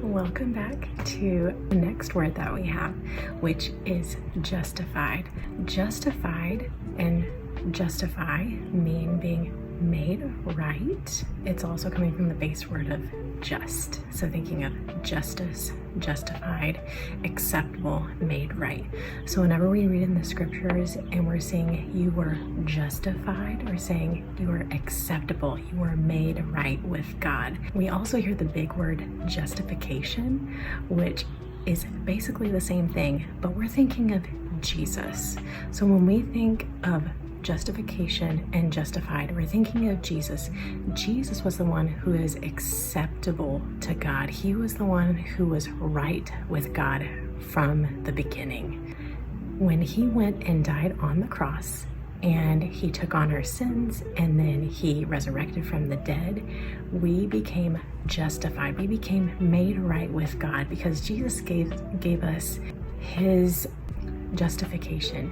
Welcome back to the next word that we have, which is justified. Justified and justify mean being made right. It's also coming from the base word of just. So thinking of justice, justified, acceptable, made right. So whenever we read in the scriptures and we're saying you were justified, we're saying you were acceptable, you were made right with God. We also hear the big word justification, which is basically the same thing, but we're thinking of Jesus. So when we think of justification and justified, we're thinking of Jesus. Jesus was the one who is acceptable to God. He was the one who was right with God from the beginning. When he went and died on the cross and he took on our sins and then he resurrected from the dead, we became justified. We became made right with God because Jesus gave us his justification.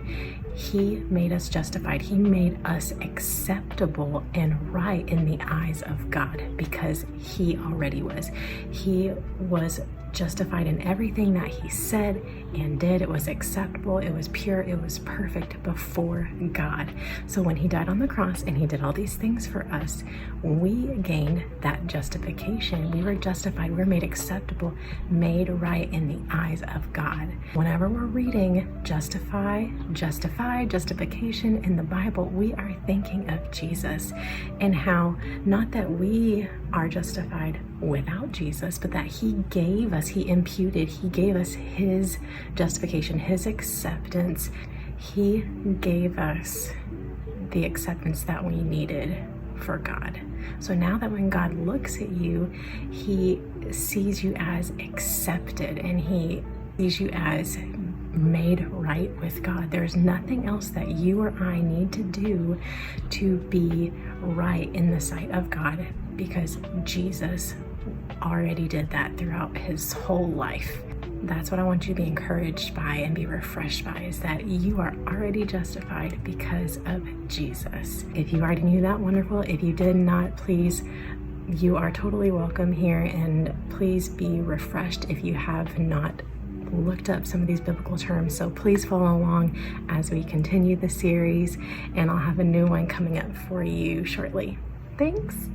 He made us justified. He made us acceptable and right in the eyes of God because he already was. He was justified in everything that he said and did. It was acceptable, it was pure, it was perfect before God. So when he died on the cross and he did all these things for us, we gained that justification. We were justified, we were made acceptable, made right in the eyes of God. Whenever we're reading justification in the Bible, we are thinking of Jesus and how not that we are justified without Jesus, but that he gave us, he gave us his justification, his acceptance. He gave us the acceptance that we needed for God. So now that when God looks at you, he sees you as accepted and he sees you as made right with God. There's nothing else that you or I need to do to be right in the sight of God because Jesus already did that throughout his whole life. That's what I want you to be encouraged by and be refreshed by, is that you are already justified because of Jesus. If you already knew that, wonderful. If you did not, please, you are totally welcome here, and please be refreshed if you have not looked up some of these biblical terms. So please follow along as we continue the series, and I'll have a new one coming up for you shortly. Thanks.